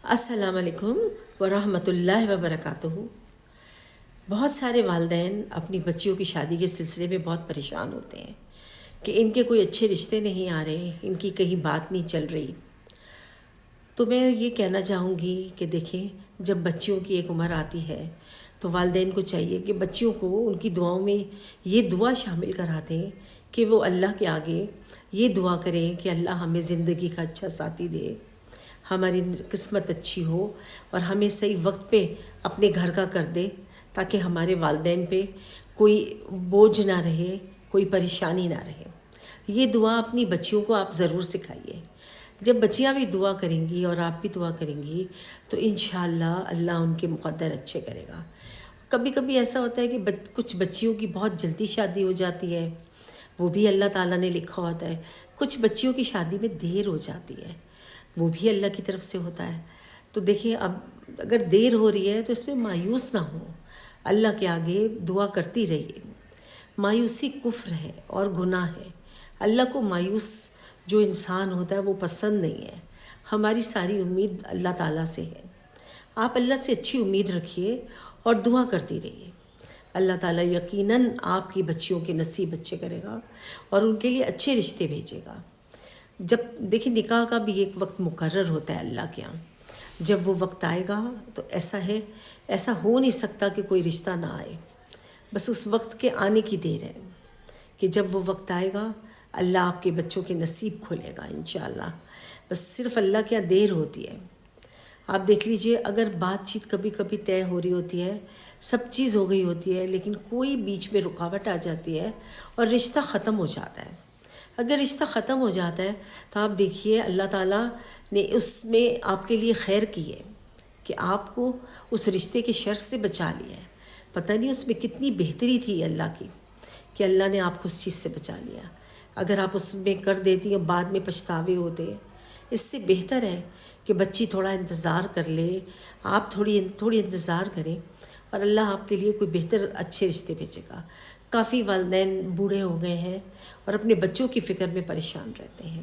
السلام علیکم ورحمۃ اللہ وبرکاتہ۔ بہت سارے والدین اپنی بچیوں کی شادی کے سلسلے میں بہت پریشان ہوتے ہیں کہ ان کے کوئی اچھے رشتے نہیں آ رہے، ان کی کہیں بات نہیں چل رہی۔ تو میں یہ کہنا چاہوں گی کہ دیکھیں، جب بچیوں کی ایک عمر آتی ہے تو والدین کو چاہیے کہ بچیوں کو ان کی دعاؤں میں یہ دعا شامل کرا دیں کہ وہ اللہ کے آگے یہ دعا کریں کہ اللہ ہمیں زندگی کا اچھا ساتھی دے، ہماری قسمت اچھی ہو اور ہمیں صحیح وقت پہ اپنے گھر کا کر دے، تاکہ ہمارے والدین پہ کوئی بوجھ نہ رہے، کوئی پریشانی نہ رہے۔ یہ دعا اپنی بچیوں کو آپ ضرور سکھائیے۔ جب بچیاں بھی دعا کریں گی اور آپ بھی دعا کریں گی تو انشاءاللہ اللہ ان کے مقدر اچھے کرے گا۔ کبھی کبھی ایسا ہوتا ہے کہ کچھ بچیوں کی بہت جلدی شادی ہو جاتی ہے، وہ بھی اللہ تعالیٰ نے لکھا ہوتا ہے۔ کچھ بچیوں کی شادی میں دیر ہو جاتی ہے، وہ بھی اللہ کی طرف سے ہوتا ہے۔ تو دیکھیے، اب اگر دیر ہو رہی ہے تو اس میں مایوس نہ ہوں، اللہ کے آگے دعا کرتی رہیے۔ مایوسی کفر ہے اور گناہ ہے۔ اللہ کو مایوس جو انسان ہوتا ہے وہ پسند نہیں ہے۔ ہماری ساری امید اللہ تعالیٰ سے ہے۔ آپ اللہ سے اچھی امید رکھیے اور دعا کرتی رہیے۔ اللہ تعالیٰ یقیناً آپ کی بچیوں کے نصیب اچھے کرے گا اور ان کے لیے اچھے رشتے بھیجے گا۔ جب دیکھیں، نکاح کا بھی ایک وقت مقرر ہوتا ہے اللہ کے ہاں۔ جب وہ وقت آئے گا تو ایسا ہو نہیں سکتا کہ کوئی رشتہ نہ آئے۔ بس اس وقت کے آنے کی دیر ہے کہ جب وہ وقت آئے گا اللہ آپ کے بچوں کے نصیب کھولے گا انشاءاللہ۔ بس صرف اللہ کے یہاں دیر ہوتی ہے۔ آپ دیکھ لیجئے، اگر بات چیت کبھی کبھی طے ہو رہی ہوتی ہے، سب چیز ہو گئی ہوتی ہے، لیکن کوئی بیچ میں رکاوٹ آ جاتی ہے اور رشتہ ختم ہو جاتا ہے۔ اگر رشتہ ختم ہو جاتا ہے تو آپ دیکھیے اللہ تعالیٰ نے اس میں آپ کے لیے خیر کی ہے کہ آپ کو اس رشتے کے شر سے بچا لیا ہے۔ پتہ نہیں اس میں کتنی بہتری تھی اللہ کی کہ اللہ نے آپ کو اس چیز سے بچا لیا۔ اگر آپ اس میں کر دیتی اور بعد میں پچھتاوے ہوتے، اس سے بہتر ہے کہ بچی تھوڑا انتظار کر لے، آپ تھوڑی انتظار کریں اور اللہ آپ کے لیے کوئی بہتر اچھے رشتے بھیجے گا۔ کافی والدین بوڑھے ہو گئے ہیں اور اپنے بچوں کی فکر میں پریشان رہتے ہیں۔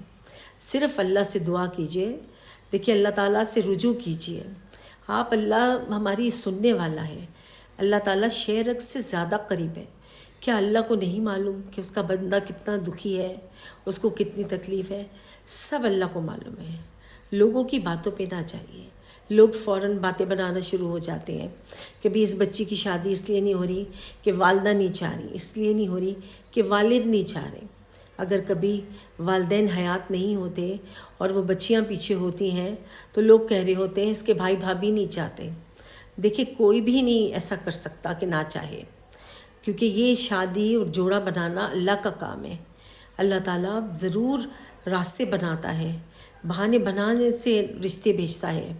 صرف اللہ سے دعا کیجئے، دیکھیے اللہ تعالیٰ سے رجوع کیجئے۔ اللہ ہماری سننے والا ہے۔ اللہ تعالیٰ شہرک سے زیادہ قریب ہے۔ کیا اللہ کو نہیں معلوم کہ اس کا بندہ کتنا دکھی ہے، اس کو کتنی تکلیف ہے؟ سب اللہ کو معلوم ہے۔ لوگوں کی باتوں پہ نہ جائیے۔ لوگ فوراً باتیں بنانا شروع ہو جاتے ہیں کہ بھی اس بچی کی شادی اس لیے نہیں ہو رہی کہ والدہ نہیں چاہ رہی، اس لیے نہیں ہو رہی کہ والد نہیں چاہ رہے۔ اگر کبھی والدین حیات نہیں ہوتے اور وہ بچیاں پیچھے ہوتی ہیں تو لوگ کہہ رہے ہوتے ہیں اس کے بھائی بھابھی نہیں چاہتے۔ دیکھیں، کوئی بھی نہیں ایسا کر سکتا کہ نہ چاہے، کیونکہ یہ شادی اور جوڑا بنانا اللہ کا کام ہے۔ اللہ تعالیٰ ضرور راستے بناتا ہے، بہانے بنانے سے رشتے بھیجتا ہے۔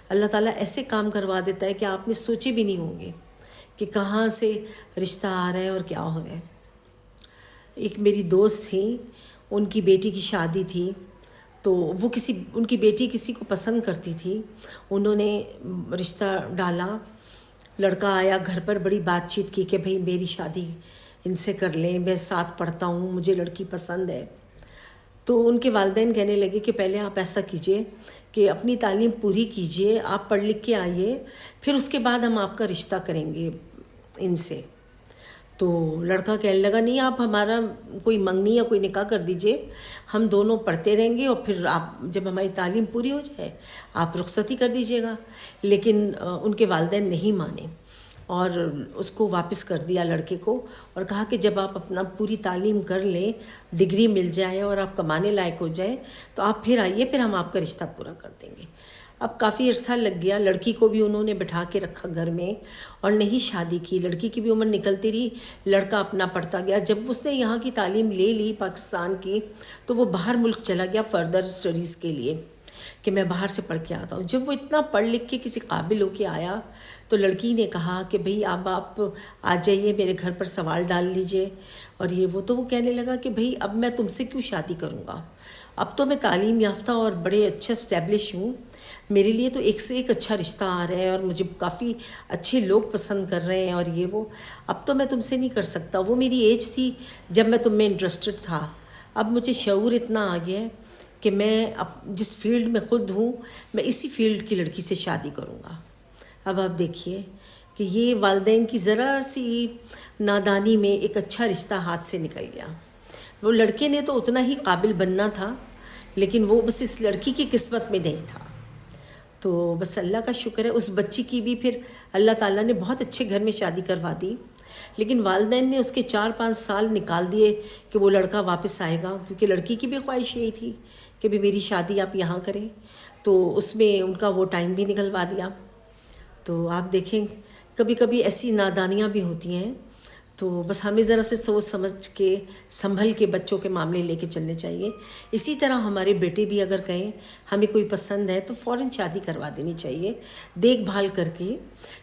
اللہ تعالیٰ ایسے کام کروا دیتا ہے کہ آپ نے سوچے بھی نہیں ہوں گے کہ کہاں سے رشتہ آ رہا ہے اور کیا ہو رہا ہے۔ ایک میری دوست تھی، ان کی بیٹی کی شادی تھی، تو ان کی بیٹی کسی کو پسند کرتی تھی۔ انہوں نے رشتہ ڈالا، لڑکا آیا گھر پر، بڑی بات چیت کی کہ بھئی میری شادی ان سے کر لیں، میں ساتھ پڑھتا ہوں، مجھے لڑکی پسند ہے۔ تو ان کے والدین کہنے لگے کہ پہلے آپ ایسا کیجئے کہ اپنی تعلیم پوری کیجئے، آپ پڑھ لکھ کے آئیے، پھر اس کے بعد ہم آپ کا رشتہ کریں گے ان سے۔ تو لڑکا کہنے لگا نہیں، آپ ہمارا کوئی منگنی یا کوئی نکاح کر دیجئے، ہم دونوں پڑھتے رہیں گے اور پھر آپ جب ہماری تعلیم پوری ہو جائے آپ رخصتی کر دیجئے گا۔ لیکن ان کے والدین نہیں مانے اور اس کو واپس کر دیا لڑکے کو، اور کہا کہ جب آپ اپنا پوری تعلیم کر لیں، ڈگری مل جائے اور آپ کمانے لائق ہو جائیں تو آپ پھر آئیے، پھر ہم آپ کا رشتہ پورا کر دیں گے۔ اب کافی عرصہ لگ گیا، لڑکی کو بھی انہوں نے بٹھا کے رکھا گھر میں اور نہیں شادی کی۔ لڑکی کی بھی عمر نکلتی رہی، لڑکا اپنا پڑھتا گیا۔ جب اس نے یہاں کی تعلیم لے لی پاکستان کی تو وہ باہر ملک چلا گیا فردر اسٹڈیز کے لیے کہ میں باہر سے پڑھ کے آتا ہوں۔ جب وہ اتنا پڑھ لکھ کے کسی قابل ہو کے آیا تو لڑکی نے کہا کہ بھئی اب آپ آ جائیے میرے گھر پر، سوال ڈال لیجئے اور یہ وہ۔ تو وہ کہنے لگا کہ بھئی اب میں تم سے کیوں شادی کروں گا، اب تو میں تعلیم یافتہ اور بڑے اچھا اسٹیبلش ہوں، میرے لیے تو ایک سے ایک اچھا رشتہ آ رہا ہے اور مجھے کافی اچھے لوگ پسند کر رہے ہیں اور یہ وہ، اب تو میں تم سے نہیں کر سکتا۔ وہ میری ایج تھی جب میں تم میں انٹرسٹڈ تھا، اب مجھے شعور اتنا آ گیا ہے کہ میں جس فیلڈ میں خود ہوں میں اسی فیلڈ کی لڑکی سے شادی کروں گا. اب آپ دیکھیے کہ یہ والدین کی ذرا سی نادانی میں ایک اچھا رشتہ ہاتھ سے نکل گیا. وہ لڑکے نے تو اتنا ہی قابل بننا تھا لیکن وہ بس اس لڑکی کی قسمت میں نہیں تھا. تو بس اللہ کا شکر ہے اس بچی کی بھی پھر اللہ تعالیٰ نے بہت اچھے گھر میں شادی کروا دی. لیکن والدین نے اس کے 4-5 سال نکال دیے کہ وہ لڑکا واپس آئے گا، کیونکہ لڑکی کی بھی خواہش یہی تھی کہ بھی میری شادی آپ یہاں کریں. تو اس میں ان کا وہ ٹائم بھی نکلوا دیا. تو آپ دیکھیں کبھی کبھی ایسی نادانیاں بھی ہوتی ہیں. تو بس ہمیں ذرا سے سوچ سمجھ کے سنبھل کے بچوں کے معاملے لے کے چلنے چاہیے. اسی طرح ہمارے بیٹے بھی اگر کہیں ہمیں کوئی پسند ہے تو فوراً شادی کروا دینی چاہیے دیکھ بھال کر کے،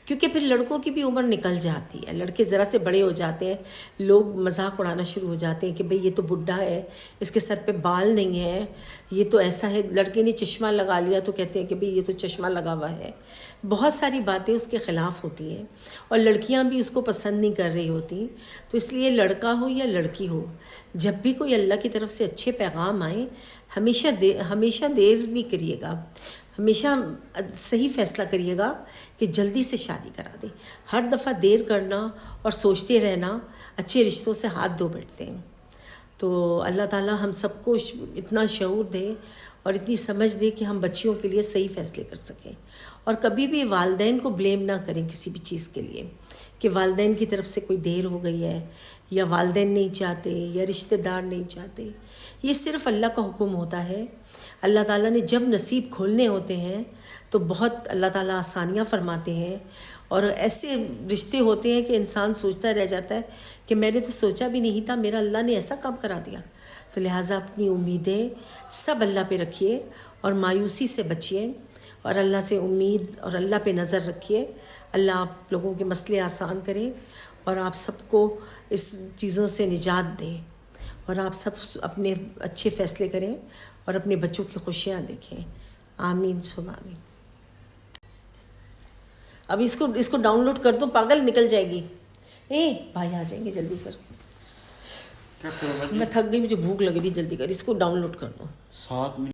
کیونکہ پھر لڑکوں کی بھی عمر نکل جاتی ہے. لڑکے ذرا سے بڑے ہو جاتے ہیں، لوگ مذاق اڑانا شروع ہو جاتے ہیں کہ بھئی یہ تو بڈھا ہے، اس کے سر پہ بال نہیں ہے، یہ تو ایسا ہے. لڑکے نے چشمہ لگا لیا تو کہتے ہیں کہ بھئی یہ تو چشمہ لگا ہوا ہے. بہت ساری باتیں اس کے خلاف ہوتی ہیں اور لڑکیاں بھی اس کو پسند نہیں کر رہی ہوتی. تو اس لیے لڑکا ہو یا لڑکی ہو، جب بھی کوئی اللہ کی طرف سے اچھے پیغام آئیں ہمیشہ دیر نہیں کریے گا، ہمیشہ صحیح فیصلہ کریے گا کہ جلدی سے شادی کرا دیں. ہر دفعہ دیر کرنا اور سوچتے رہنا اچھے رشتوں سے ہاتھ دھو بیٹھتے ہیں. تو اللہ تعالیٰ ہم سب کو اتنا شعور دے اور اتنی سمجھ دے کہ ہم بچیوں کے لیے صحیح فیصلے کر سکیں. اور کبھی بھی والدین کو بلیم نہ کریں کسی بھی چیز کے لیے کہ والدین کی طرف سے کوئی دیر ہو گئی ہے یا والدین نہیں چاہتے یا رشتہ دار نہیں چاہتے. یہ صرف اللہ کا حکم ہوتا ہے. اللہ تعالیٰ نے جب نصیب کھولنے ہوتے ہیں تو بہت اللہ تعالیٰ آسانیاں فرماتے ہیں. اور ایسے رشتے ہوتے ہیں کہ انسان سوچتا رہ جاتا ہے کہ میں نے تو سوچا بھی نہیں تھا، میرا اللہ نے ایسا کام کرا دیا. تو لہٰذا اپنی امیدیں سب اللہ پہ رکھیے اور مایوسی سے بچیے اور اللہ سے امید اور اللہ پہ نظر رکھیے. اللہ آپ لوگوں کے مسئلے آسان کرے اور آپ سب کو اس چیزوں سے نجات دے اور آپ سب اپنے اچھے فیصلے کریں اور اپنے بچوں کی خوشیاں دیکھیں. آمین ثم آمین. اب اس کو ڈاؤن لوڈ کر دو، پاگل نکل جائے گی. بھائی آ جائیں گے، جلدی کر. میں تھک گئی، مجھے بھوک لگ رہی، جلدی کر. اس کو ڈاؤن لوڈ کر دو. 7 منٹ